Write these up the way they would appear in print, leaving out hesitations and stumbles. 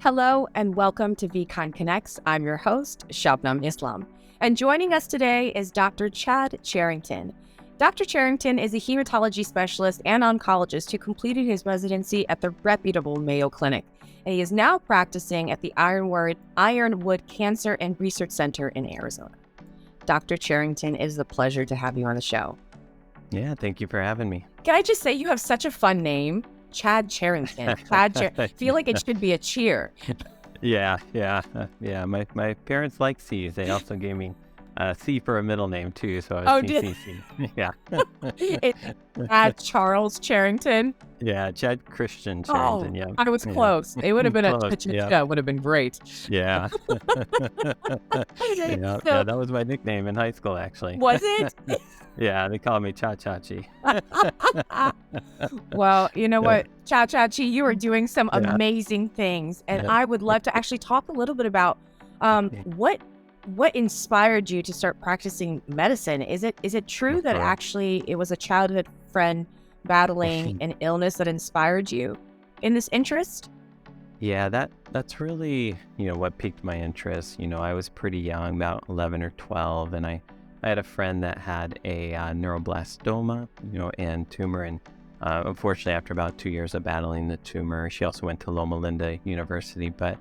Hello and welcome to VCon Connects. I'm your host, Shabnam Islam. And joining us today is Dr. Chad Cherington. Dr. Cherington is a hematology specialist and oncologist who completed his residency at the reputable Mayo Clinic. And he is now practicing at the Ironwood Cancer and Research Center in Arizona. Dr. Cherington, it is a pleasure to have you on the show. Yeah, thank you for having me. Can I just say you have such a fun name? Chad Cherington. I feel like it should be a cheer. Yeah. My parents like C's. They also gave me C for a middle name too, so I was CCC. Yeah. Chad Charles Cherington. Yeah, Chad Christian Cherington. Yeah, I was close. It would have been close, It would have been great. Yeah. Yeah, that was my nickname in high school, actually. Was it? Yeah, they called me Cha-Cha-Chi. Well, you know what, Cha-Cha-Chi, you are doing some amazing things, and I would love to actually talk a little bit about what inspired you to start practicing medicine. Is it true that actually it was a childhood friend battling an illness that inspired you in this interest? Yeah, that's really, what piqued my interest. I was pretty young, about 11 or 12, and I had a friend that had a neuroblastoma, and tumor. And unfortunately, after about 2 years of battling the tumor, she also went to Loma Linda University, but,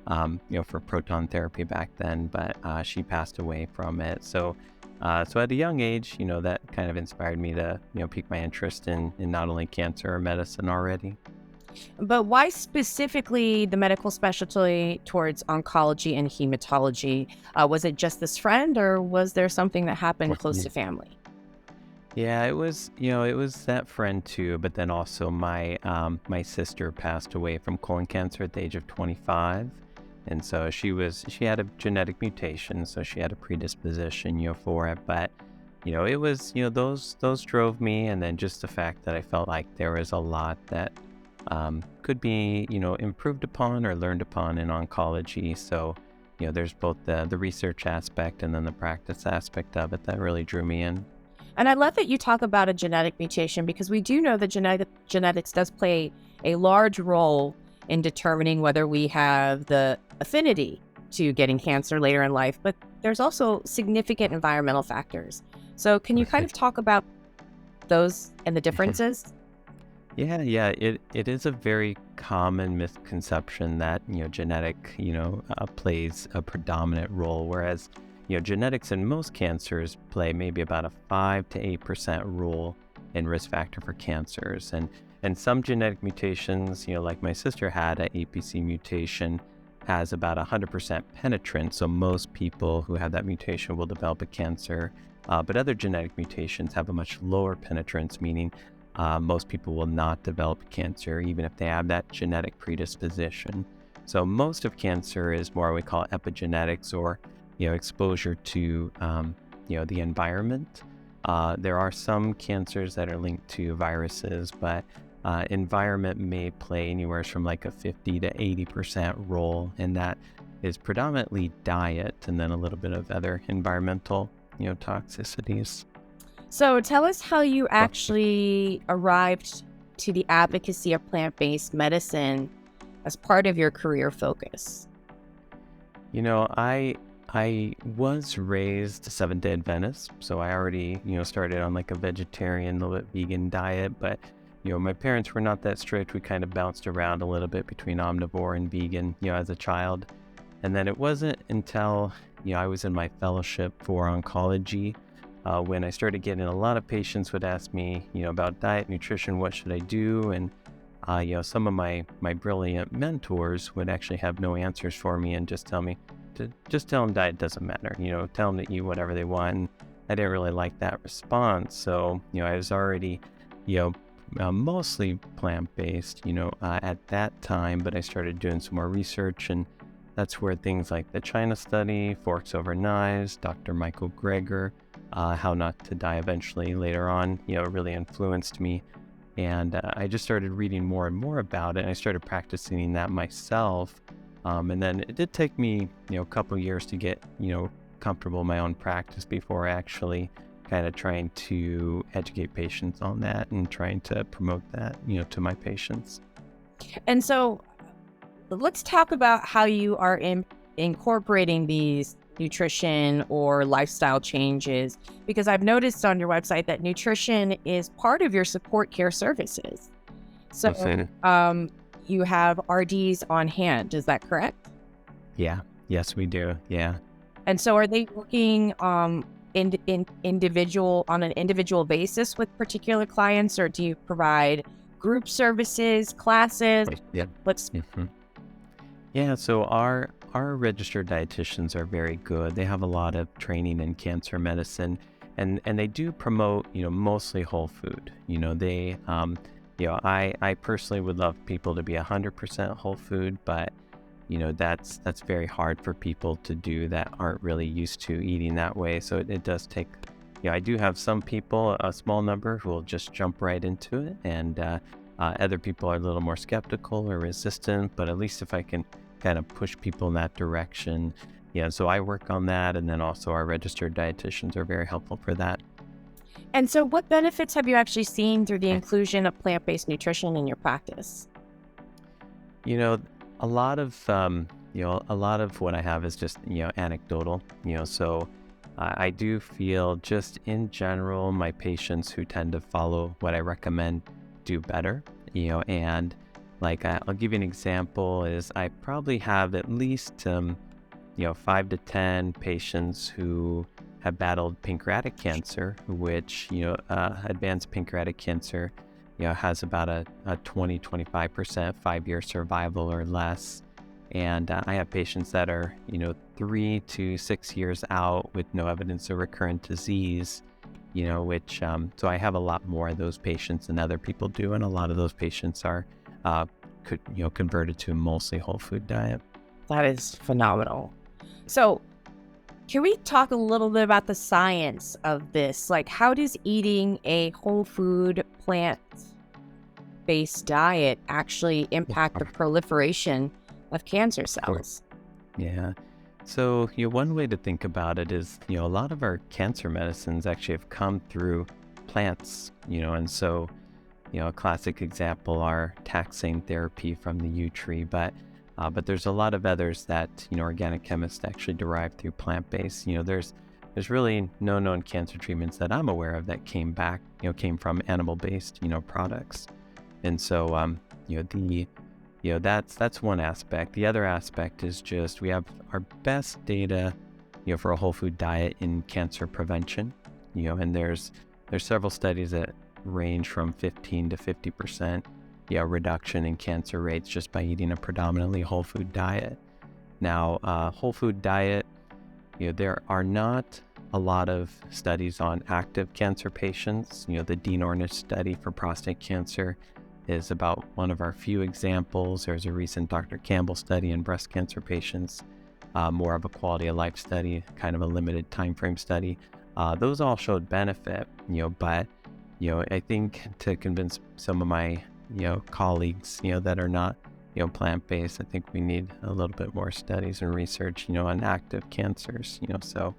for proton therapy back then, but she passed away from it. So at a young age, that kind of inspired me to, pique my interest in not only cancer or medicine already. But why specifically the medical specialty towards oncology and hematology? Was it just this friend, or was there something that happened close to family? Yeah, it was that friend too, but then also my sister passed away from colon cancer at the age of 25. And so she had a genetic mutation, so she had a predisposition, for it. But, it was, those drove me. And then just the fact that I felt like there was a lot that could be, improved upon or learned upon in oncology. So, there's both the research aspect and then the practice aspect of it that really drew me in. And I love that you talk about a genetic mutation, because we do know that genetics does play a large role in determining whether we have the affinity to getting cancer later in life, but there's also significant environmental factors. So can you kind of talk about those and the differences? Yeah. It is a very common misconception that, genetic, plays a predominant role, whereas, genetics in most cancers play maybe about a 5 to 8% role in risk factor for cancers. And some genetic mutations, like my sister had, an APC mutation, has about 100% penetrance. So most people who have that mutation will develop a cancer. But other genetic mutations have a much lower penetrance, meaning most people will not develop cancer, even if they have that genetic predisposition. So most of cancer is more we call epigenetics, or, exposure to, the environment. There are some cancers that are linked to viruses, but environment may play anywhere from like a 50 to 80% role, and that is predominantly diet and then a little bit of other environmental, toxicities. So tell us how you actually arrived to the advocacy of plant-based medicine as part of your career focus. I was raised a Seventh-day Adventist, so I already, started on like a vegetarian, a little bit vegan diet, but, my parents were not that strict. We kind of bounced around a little bit between omnivore and vegan, as a child. And then it wasn't until, I was in my fellowship for oncology, when I started getting a lot of patients would ask me, about diet, nutrition, what should I do? And, some of my brilliant mentors would actually have no answers for me and just tell me to just tell them diet doesn't matter, tell them to eat whatever they want. And I didn't really like that response. So, I was already, mostly plant-based, at that time, but I started doing some more research, and that's where things like the China study, Forks Over Knives, Dr. Michael Greger, How Not to Die Eventually later on, really influenced me. And I just started reading more and more about it, and I started practicing that myself. And then it did take me, a couple of years to get, comfortable in my own practice before actually kind of trying to educate patients on that and trying to promote that, to my patients. And so let's talk about how you are incorporating these nutrition or lifestyle changes, because I've noticed on your website that nutrition is part of your support care services. So you have RDs on hand, is that correct? Yeah. Yes, we do. Yeah. And so are they working in individual on an individual basis with particular clients, or do you provide group services, classes? Yeah. Let's Yeah, so our registered dietitians are very good. They have a lot of training in cancer medicine, and they do promote, mostly whole food. I personally would love people to be 100% whole food, but that's very hard for people to do that aren't really used to eating that way. So it does take, I do have some people, a small number, who will just jump right into it, and other people are a little more skeptical or resistant, but at least if I can kind of push people in that direction. Yeah, so I work on that, and then also our registered dietitians are very helpful for that. And so what benefits have you actually seen through the inclusion of plant-based nutrition in your practice? A lot of what I have is just anecdotal. So I do feel, just in general, my patients who tend to follow what I recommend do better. And like I'll give you an example. Is I probably have at least 5 to 10 patients who have battled pancreatic cancer, which advanced pancreatic cancer has about a 20-25% 5-year survival or less. And I have patients that are 3 to 6 years out with no evidence of recurrent disease, which so I have a lot more of those patients than other people do, and a lot of those patients are converted to a mostly whole food diet. That is phenomenal. So can we talk a little bit about the science of this? Like, how does eating a whole food plant-based diet actually impact the proliferation of cancer cells? Yeah. So, one way to think about it is, a lot of our cancer medicines actually have come through plants, and so, a classic example are taxane therapy from the yew tree, but there's a lot of others that, organic chemists actually derive through plant-based. There's really no known cancer treatments that I'm aware of that came from animal-based, products. And so, that's one aspect. The other aspect is just we have our best data, for a whole food diet in cancer prevention, and there's several studies that range from 15 to 50% reduction in cancer rates just by eating a predominantly whole food diet. Now, whole food diet, there are not a lot of studies on active cancer patients. The Dean Ornish study for prostate cancer is about one of our few examples. There's a recent Dr. Campbell study in breast cancer patients, more of a quality of life study, kind of a limited time frame study. Those all showed benefit, but I think to convince some of my colleagues that are not plant-based, I think we need a little bit more studies and research on active cancers. So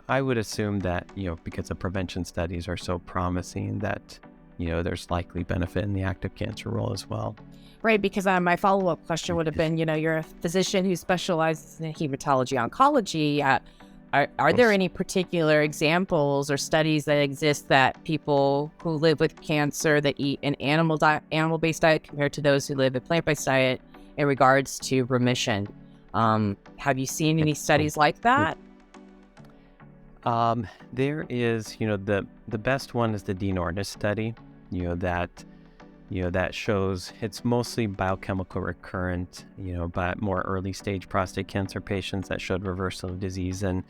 I would assume that because the prevention studies are so promising, that there's likely benefit in the active cancer role as well. Right, because my follow-up question would have been, you're a physician who specializes in hematology oncology. Are there any particular examples or studies that exist that people who live with cancer that eat an animal-based diet compared to those who live a plant-based diet in regards to remission? Have you seen any studies like that? There is, the best one is the Dean Ornish study, that shows it's mostly biochemical recurrent, but more early stage prostate cancer patients that showed reversal of disease and,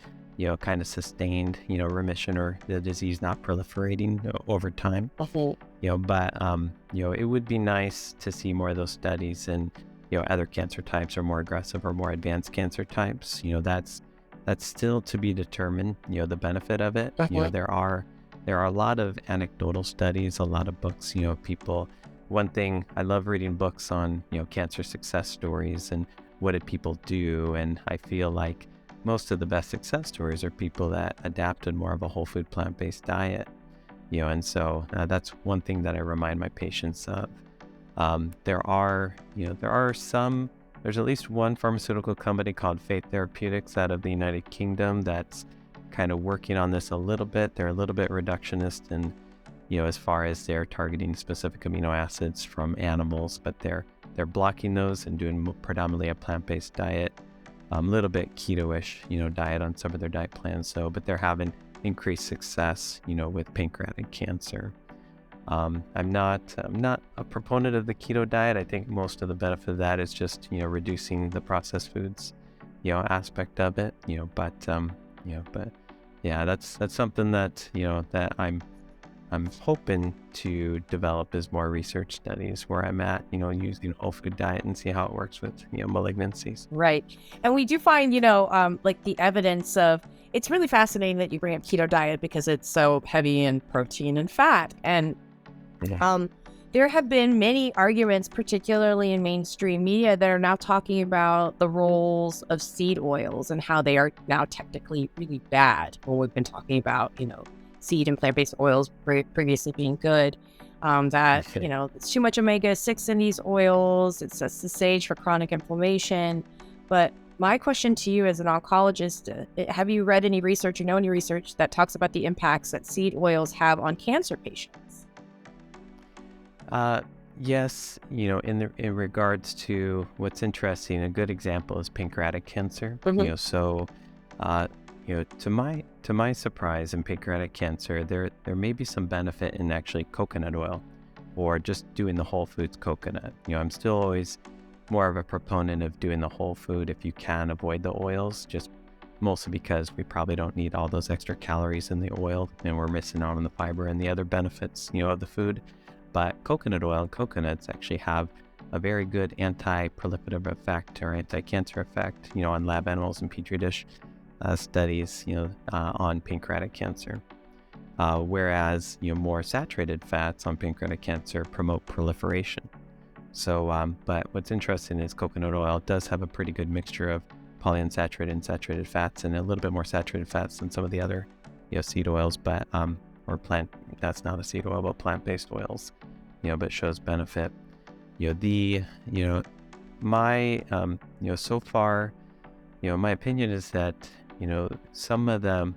kind of sustained, remission or the disease not proliferating over time. But, it would be nice to see more of those studies and, other cancer types or more aggressive or more advanced cancer types. That's still to be determined, the benefit of it. There are a lot of anecdotal studies, a lot of books, people. One thing, I love reading books on, cancer success stories and what did people do. And I feel like most of the best success stories are people that adapted more of a whole food plant-based diet, and so that's one thing that I remind my patients of. There are some there's at least one pharmaceutical company called Fate Therapeutics out of the United Kingdom that's kind of working on this a little bit. They're a little bit reductionist in, as far as they're targeting specific amino acids from animals, but they're blocking those and doing predominantly a plant-based diet, a little bit keto-ish, diet on some of their diet plans. So, but they're having increased success, with pancreatic cancer. I'm not a proponent of the keto diet. I think most of the benefit of that is just, reducing the processed foods, aspect of it, but yeah, that's something that, that I'm hoping to develop as more research studies where I'm at, using a whole food diet and see how it works with, malignancies. Right. And we do find, like the evidence of, it's really fascinating that you bring up keto diet because it's so heavy in protein and fat. And Yeah. there have been many arguments, particularly in mainstream media, that are now talking about the roles of seed oils and how they are now technically really bad. Well, we've been talking about, seed and plant-based oils previously being good. That, Okay. it's too much omega-6 in these oils. It sets the stage for chronic inflammation. But my question to you as an oncologist, have you read any research or know any research that talks about the impacts that seed oils have on cancer patients? Uh, yes, in regards to what's interesting, a good example is pancreatic cancer. Hmm. So, uh, to my surprise, in pancreatic cancer, there may be some benefit in actually coconut oil, or just doing the whole foods coconut. I'm still always more of a proponent of doing the whole food if you can avoid the oils, just mostly because we probably don't need all those extra calories in the oil, and we're missing out on the fiber and the other benefits, of the food. But coconut oil and coconuts actually have a very good anti-proliferative effect or anti-cancer effect, on lab animals and petri dish studies, on pancreatic cancer. Whereas, more saturated fats on pancreatic cancer promote proliferation. So, but what's interesting is coconut oil does have a pretty good mixture of polyunsaturated and saturated fats, and a little bit more saturated fats than some of the other, seed oils, but or plant. That's not a seed oil, but plant-based oils, but shows benefit. The my so far, my opinion is that some of the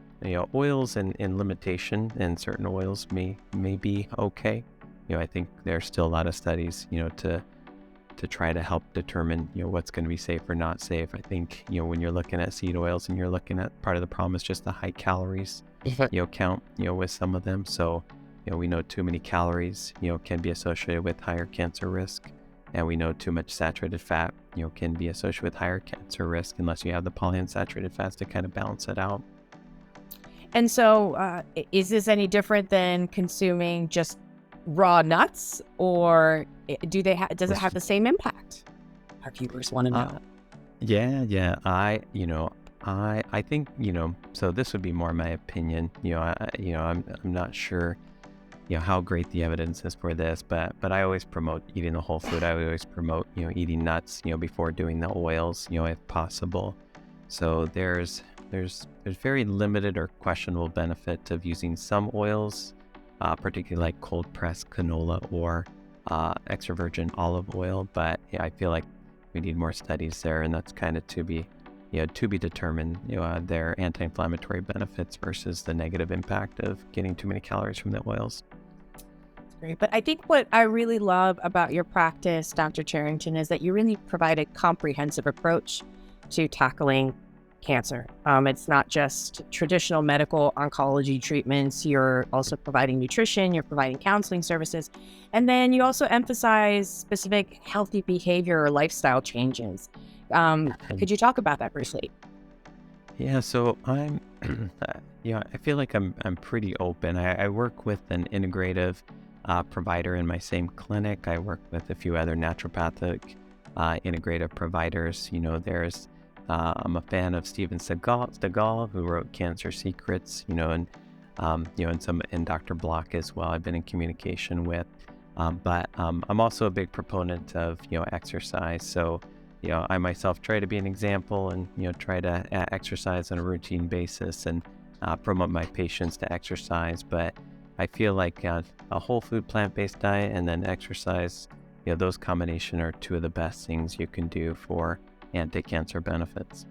oils and limitation in certain oils may be okay. I think there's still a lot of studies, to try to help determine, what's going to be safe or not safe. I think, when you're looking at seed oils and you're looking at part of the problem is just the high calories, count, with some of them. So, we know too many calories, can be associated with higher cancer risk. And we know too much saturated fat, can be associated with higher cancer risk unless you have the polyunsaturated fats to kind of balance it out. And so, is this any different than consuming just raw nuts, or does it have the same impact? Our viewers want to Uh, know. yeah. I think, so this would be more my opinion. I'm not sure, how great the evidence is for this, but I always promote eating the whole food. I always promote, eating nuts, before doing the oils, if possible. So there's very limited or questionable benefit of using some oils, particularly like cold pressed canola or extra virgin olive oil. But yeah, I feel like we need more studies there, and that's kind of to be determined. Their anti-inflammatory benefits versus the negative impact of getting too many calories from the oils. Great. But I think what I really love about your practice, Dr. Cherington, is that you really provide a comprehensive approach to tackling cancer. It's not just traditional medical oncology treatments. You're also providing nutrition, you're providing counseling services, and then you also emphasize specific healthy behavior or lifestyle changes. Could you talk about that briefly? Yeah, so I'm, I feel like I'm pretty open. I work with an integrative provider in my same clinic. I work with a few other naturopathic integrative providers. I'm a fan of Steven Seagal, who wrote Cancer Secrets. And Dr. Block as well. I've been in communication with, but I'm also a big proponent of exercise. So I myself try to be an example and, try to exercise on a routine basis and promote my patients to exercise. But I feel like a whole food plant-based diet and then exercise those combination are two of the best things you can do for anti-cancer benefits.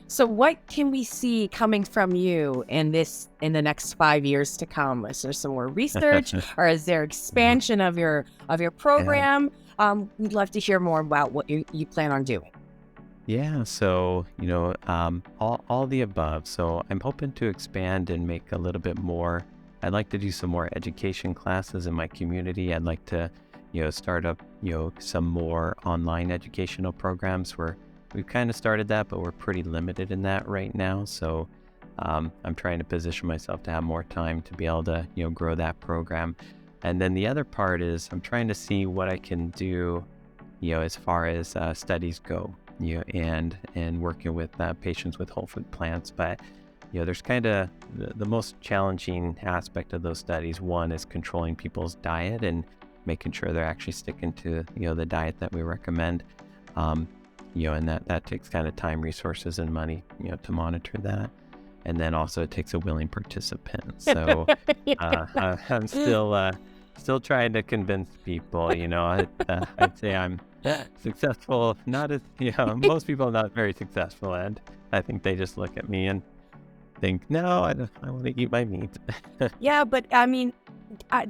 So what can we see coming from you in the next 5 years to come? Is there some more research, or is there expansion of your program? We'd love to hear more about what you plan on doing. Yeah, so, all the above. So I'm hoping to expand and make a little bit more. I'd like to do some more education classes in my community. I'd like to, start up, some more online educational programs where we've kind of started that, but we're pretty limited in that right now. So I'm trying to position myself to have more time to be able to, grow that program. And then the other part is I'm trying to see what I can do, as far as studies go, and working with patients with whole food plants. But there's kind of the most challenging aspect of those studies. One is controlling people's diet and making sure they're actually sticking to the diet that we recommend. And that takes kind of time, resources, and money to monitor that. And then also it takes a willing participant. So I'm still trying to convince people. I'd say I'm successful, not as most people are not very successful, and I think they just look at me and think, no, I want to eat my meat. Yeah, but I mean,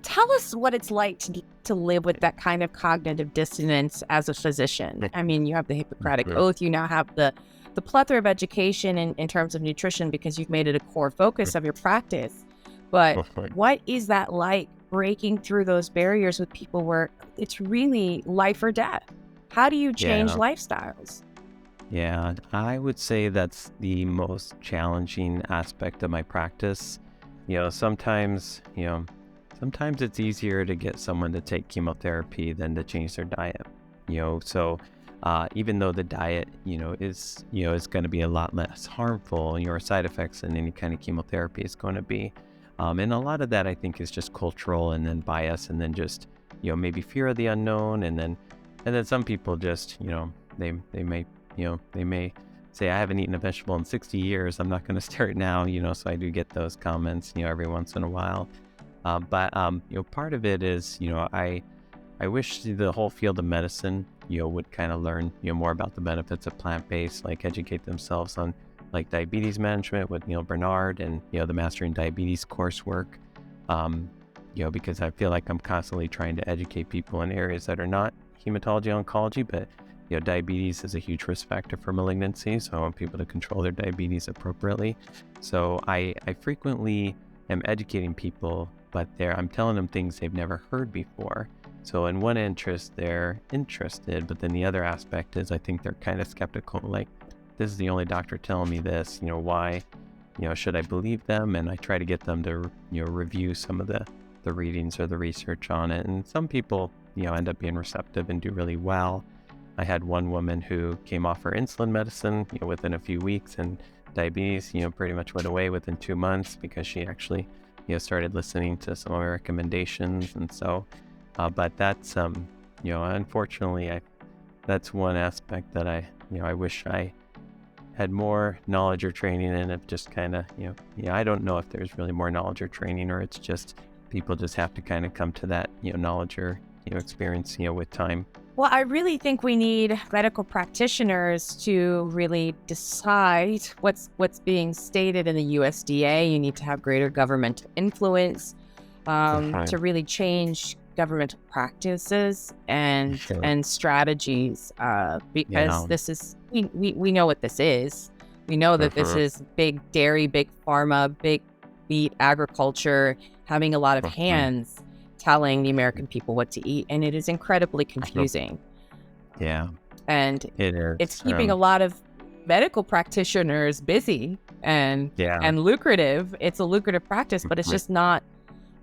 tell us what it's like to live with that kind of cognitive dissonance as a physician. I mean, you have the Hippocratic Oath, you now have the plethora of education in terms of nutrition because you've made it a core focus of your practice. But what is that like, breaking through those barriers with people where it's really life or death? How do you change lifestyles? Yeah, I would say that's the most challenging aspect of my practice. Sometimes it's easier to get someone to take chemotherapy than to change their diet. So even though the diet, is going to be a lot less harmful, your side effects than any kind of chemotherapy is going to be. And a lot of that I think is just cultural, and then bias, and then just, maybe fear of the unknown. And then some people just, they may say, I haven't eaten a vegetable in 60 years. I'm not going to start now, so I do get those comments, every once in a while. But part of it is, I wish the whole field of medicine, would kind of learn, more about the benefits of plant-based, like educate themselves on like diabetes management with Neil Bernard and, the Mastering Diabetes coursework. Because I feel like I'm constantly trying to educate people in areas that are not hematology, oncology, but diabetes is a huge risk factor for malignancy. So I want people to control their diabetes appropriately. So I frequently am educating people, but I'm telling them things they've never heard before. So in one interest, they're interested, but then the other aspect is I think they're kind of skeptical, like, this is the only doctor telling me this, why, should I believe them? And I try to get them to, review some of the readings or the research on it. And some people, end up being receptive and do really well. I had one woman who came off her insulin medicine, within a few weeks, and diabetes, pretty much went away within 2 months because she actually, started listening to some of my recommendations. And so, but that's, unfortunately, that's one aspect that I wish I had more knowledge or training in. It just kind of, I don't know if there's really more knowledge or training, or it's just people just have to kind of come to that, knowledge or, experience, with time. Well, I really think we need medical practitioners to really decide what's being stated in the USDA. You need to have greater governmental influence to really change governmental practices and strategies, because this is, we know what this is. We know that this is big dairy, big pharma, big meat agriculture having a lot of hands telling the American people what to eat, and it is incredibly confusing. Yeah, and it is. It's keeping a lot of medical practitioners busy and lucrative. It's a lucrative practice, but it's just not.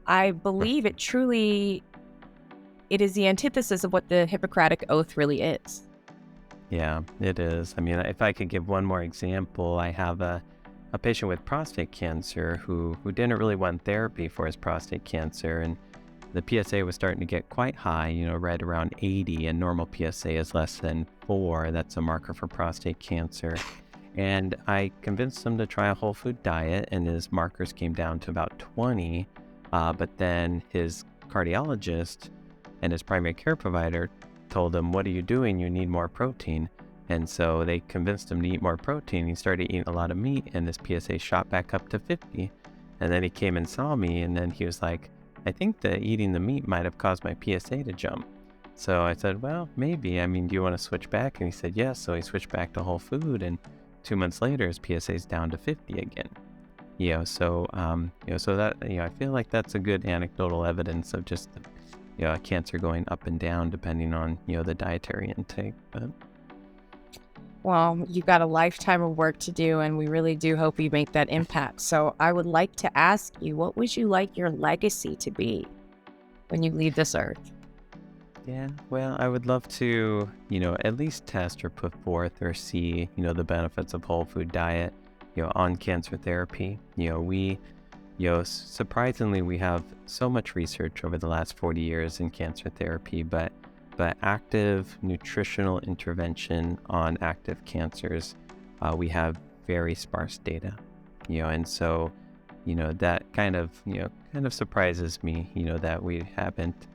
I believe it is the antithesis of what the Hippocratic Oath really is. Yeah, it is. I mean, if I could give one more example, I have a patient with prostate cancer who didn't really want therapy for his prostate cancer, and the PSA was starting to get quite high, right around 80, and normal PSA is less than 4. That's a marker for prostate cancer. And I convinced him to try a whole food diet, and his markers came down to about 20. But then his cardiologist and his primary care provider told him, "What are you doing? You need more protein." And so they convinced him to eat more protein. He started eating a lot of meat, and his PSA shot back up to 50. And then he came and saw me, and then he was like, "I think that eating the meat might have caused my PSA to jump." So I said, "Well, maybe. I mean, do you want to switch back?" And he said, "Yes." So he switched back to whole food, and 2 months later, his PSA is down to 50 again. So that, I feel like that's a good anecdotal evidence of just, cancer going up and down depending on, the dietary intake. But Well, you've got a lifetime of work to do, and we really do hope you make that impact. So I would like to ask you, what would you like your legacy to be when you leave this earth? yeah, well, I would love to, at least test or put forth or see, the benefits of whole food diet, on cancer therapy. Surprisingly, we have so much research over the last 40 years in cancer therapy, but active nutritional intervention on active cancers, we have very sparse data, and so, that kind of surprises me, that we haven't,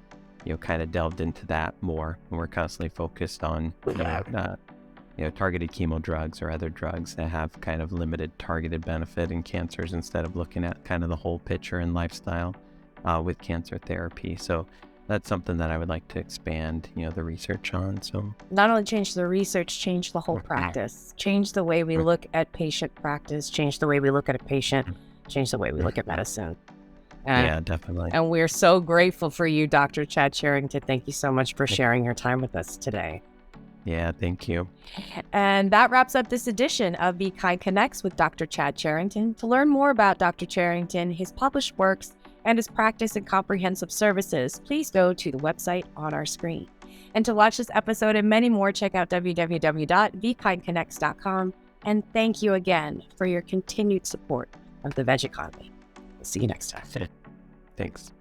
kind of delved into that more. And we're constantly focused on, targeted chemo drugs or other drugs that have kind of limited targeted benefit in cancers instead of looking at kind of the whole picture and lifestyle with cancer therapy. So that's something that I would like to expand, the research on. So Not only change the research, change the whole practice, change the way we look at patient practice, change the way we look at a patient, change the way we look at medicine. yeah, definitely. And we're so grateful for you, Dr. Chad Cherington. Thank you so much for sharing your time with us today. Yeah, thank you. And that wraps up this edition of Be Kind Connects with Dr. Chad Cherington. To learn more about Dr. Cherington, his published works, and his practice and comprehensive services, please go to the website on our screen. And to watch this episode and many more, check out www.vkindconnects.com. And thank you again for your continued support of the veg economy. We'll see you next time. Thanks.